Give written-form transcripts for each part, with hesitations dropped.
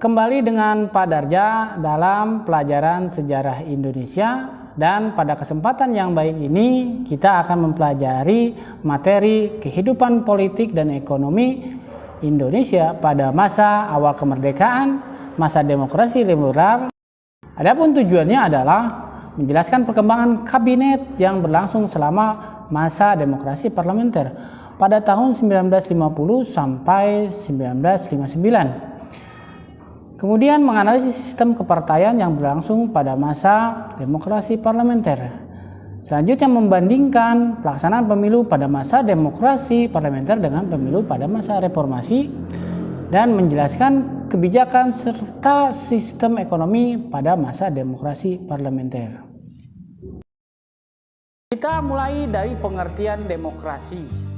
Kembali dengan Pak Darja dalam pelajaran sejarah Indonesia, dan pada kesempatan yang baik ini kita akan mempelajari materi kehidupan politik dan ekonomi Indonesia pada masa awal kemerdekaan, masa demokrasi liberal. Adapun tujuannya adalah menjelaskan perkembangan kabinet yang berlangsung selama masa demokrasi parlementer pada tahun 1950 sampai 1959. Kemudian menganalisis sistem kepartaian yang berlangsung pada masa demokrasi parlementer. Selanjutnya membandingkan pelaksanaan pemilu pada masa demokrasi parlementer dengan pemilu pada masa reformasi dan menjelaskan kebijakan serta sistem ekonomi pada masa demokrasi parlementer. Kita mulai dari pengertian demokrasi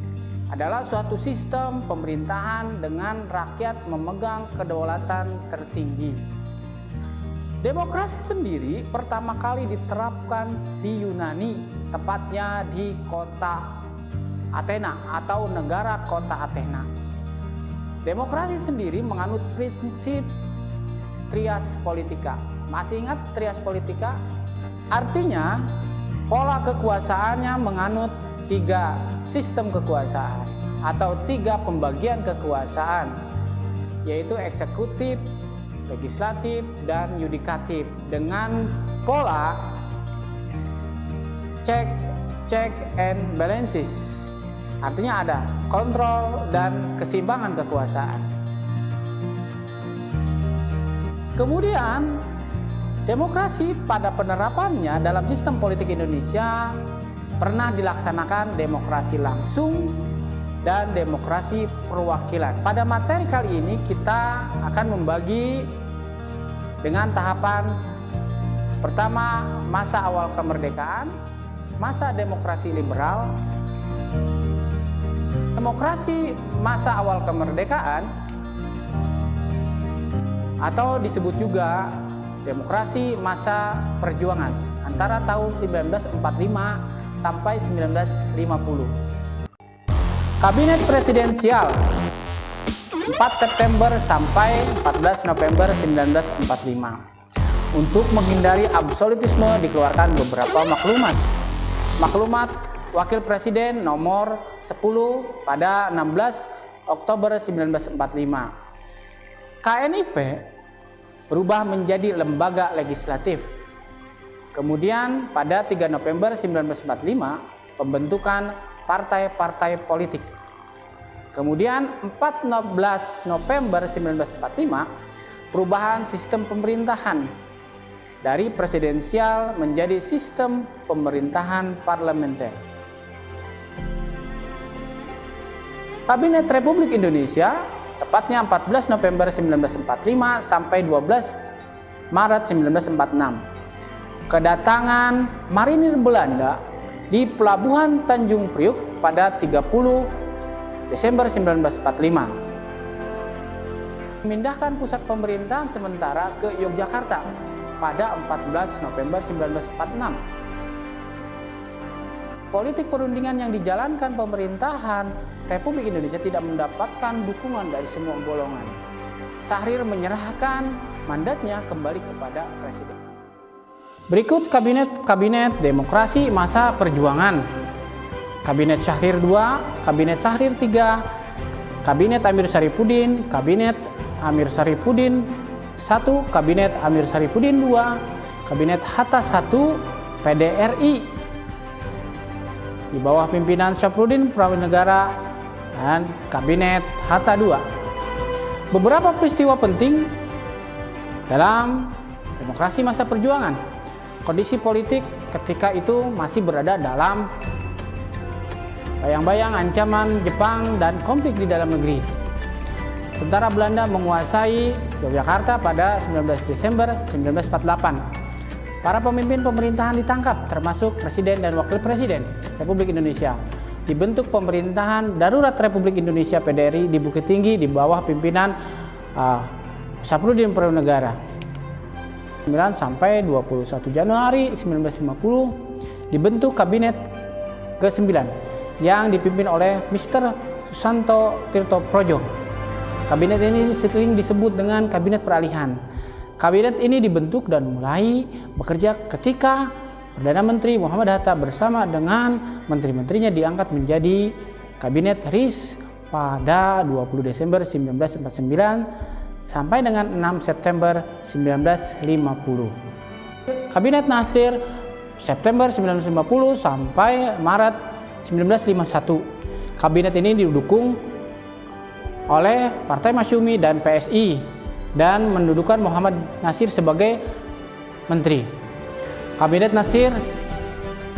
adalah suatu sistem pemerintahan dengan rakyat memegang kedaulatan tertinggi. Demokrasi sendiri pertama kali diterapkan di Yunani, tepatnya di kota Athena atau negara kota Athena. Demokrasi sendiri menganut prinsip trias politika. Masih ingat trias politika? Artinya pola kekuasaannya menganut 3 sistem kekuasaan atau 3 pembagian kekuasaan, yaitu eksekutif, legislatif, dan yudikatif dengan pola check and balances. Artinya ada kontrol dan keseimbangan kekuasaan. Kemudian demokrasi pada penerapannya dalam sistem politik Indonesia pernah dilaksanakan demokrasi langsung dan demokrasi perwakilan. Pada materi kali ini kita akan membagi dengan tahapan pertama, masa awal kemerdekaan, masa demokrasi liberal. Demokrasi masa awal kemerdekaan atau disebut juga demokrasi masa perjuangan antara tahun 1945 sampai 1950. Kabinet presidensial 4 September sampai 14 November 1945. Untuk menghindari absolutisme dikeluarkan beberapa maklumat. Maklumat Wakil Presiden nomor 10 pada 16 Oktober 1945. KNIP berubah menjadi lembaga legislatif. Kemudian pada 3 November 1945 pembentukan partai-partai politik. Kemudian 14 November 1945 perubahan sistem pemerintahan dari presidensial menjadi sistem pemerintahan parlementer. Kabinet Republik Indonesia tepatnya 14 November 1945 sampai 12 Maret 1946. Kedatangan marinir Belanda di Pelabuhan Tanjung Priuk pada 30 Desember 1945. Memindahkan pusat pemerintahan sementara ke Yogyakarta pada 14 November 1946. Politik perundingan yang dijalankan pemerintahan Republik Indonesia tidak mendapatkan dukungan dari semua golongan. Syahrir menyerahkan mandatnya kembali kepada Presiden. Berikut kabinet demokrasi masa perjuangan. Kabinet Syahrir II, Kabinet Syahrir III, Kabinet Amir Syarifuddin, Kabinet Amir Syarifuddin I, Kabinet Amir Syarifuddin II, Kabinet Hatta I, PDRI di bawah pimpinan Syafruddin Prawijnegara, dan Kabinet Hatta II. Beberapa peristiwa penting dalam demokrasi masa perjuangan. Kondisi politik ketika itu masih berada dalam bayang-bayang ancaman Jepang dan konflik di dalam negeri. Tentara Belanda menguasai Yogyakarta pada 19 Desember 1948. Para pemimpin pemerintahan ditangkap, termasuk Presiden dan Wakil Presiden Republik Indonesia. Dibentuk pemerintahan darurat Republik Indonesia PDRI di Bukit Tinggi di bawah pimpinan Syafruddin Prawijnegara. 9 sampai 21 Januari 1950 dibentuk Kabinet ke-9 yang dipimpin oleh Mr. Susanto Tirto Projo. Kabinet ini sering disebut dengan kabinet peralihan. Kabinet ini dibentuk dan mulai bekerja ketika Perdana Menteri Muhammad Hatta bersama dengan menteri-menterinya diangkat menjadi Kabinet RIS pada 20 Desember 1949 sampai dengan 6 September 1950. Kabinet Nasir September 1950 sampai Maret 1951. Kabinet ini didukung oleh Partai Masyumi dan PSI dan mendudukan Muhammad Nasir sebagai menteri. Kabinet Nasir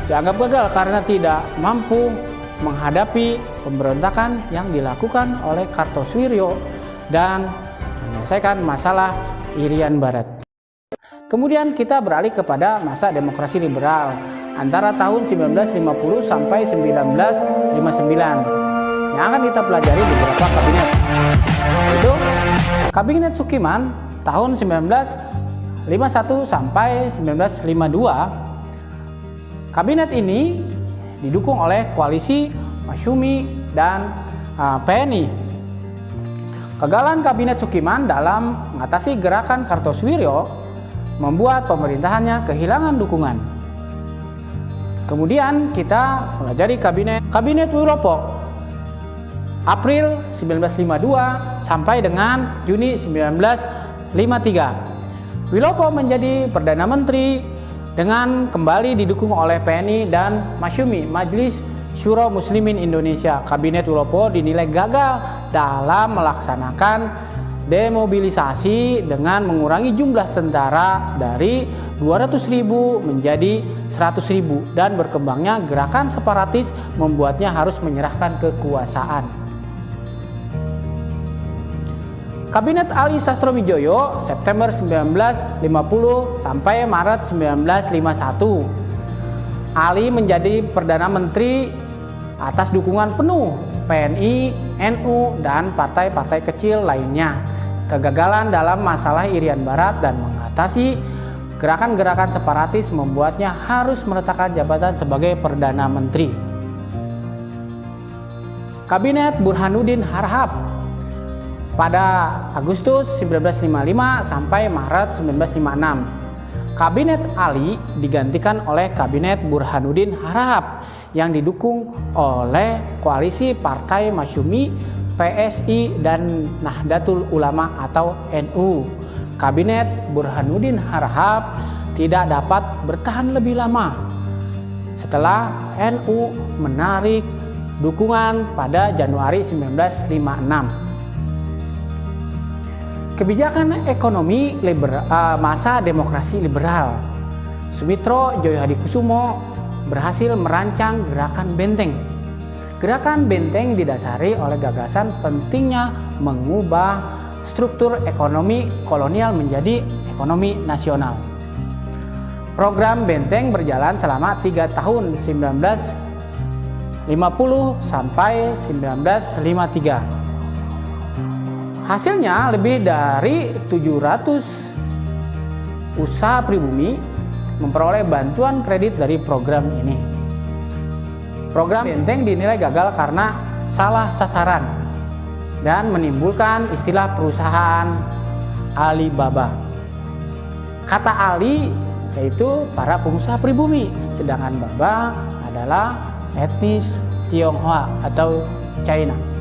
dianggap gagal karena tidak mampu menghadapi pemberontakan yang dilakukan oleh Kartosuwiryo dan menyelesaikan masalah Irian Barat. Kemudian kita beralih kepada masa demokrasi liberal antara tahun 1950 sampai 1959. Yang akan kita pelajari beberapa kabinet, yaitu Kabinet Sukiman tahun 1951 sampai 1952. Kabinet ini didukung oleh koalisi Masyumi dan PNI. Kegagalan Kabinet Sukiman dalam mengatasi gerakan Kartosuwiryo membuat pemerintahannya kehilangan dukungan. Kemudian kita pelajari Kabinet Wilopo April 1952 sampai dengan Juni 1953. Wilopo menjadi Perdana Menteri dengan kembali didukung oleh PNI dan Masyumi, Majelis Syuro Muslimin Indonesia. Kabinet Wilopo dinilai gagal dalam melaksanakan demobilisasi dengan mengurangi jumlah tentara dari 200.000 menjadi 100.000 dan berkembangnya gerakan separatis membuatnya harus menyerahkan kekuasaan. Kabinet Ali Sastrowijoyo September 1950 sampai Maret 1951. Ali menjadi Perdana Menteri atas dukungan penuh PNI, NU, dan partai-partai kecil lainnya. Kegagalan dalam masalah Irian Barat dan mengatasi gerakan-gerakan separatis membuatnya harus meletakkan jabatan sebagai Perdana Menteri. Kabinet Burhanuddin Harahap pada Agustus 1955 sampai Maret 1956. Kabinet Ali digantikan oleh Kabinet Burhanuddin Harahap yang didukung oleh koalisi Partai Masyumi, PSI, dan Nahdlatul Ulama atau NU. Kabinet Burhanuddin Harahap tidak dapat bertahan lebih lama setelah NU menarik dukungan pada Januari 1956. Kebijakan ekonomi masa demokrasi liberal. Sumitro Djoyohadikusumo berhasil merancang gerakan Benteng. Gerakan Benteng didasari oleh gagasan pentingnya mengubah struktur ekonomi kolonial menjadi ekonomi nasional. Program Benteng berjalan selama 3 tahun 1950 sampai 1953. Hasilnya lebih dari 700 usaha pribumi memperoleh bantuan kredit dari program ini. Program Benteng dinilai gagal karena salah sasaran dan menimbulkan istilah perusahaan Alibaba. Kata Ali yaitu para pengusaha pribumi, sedangkan Baba adalah etnis Tionghoa atau China.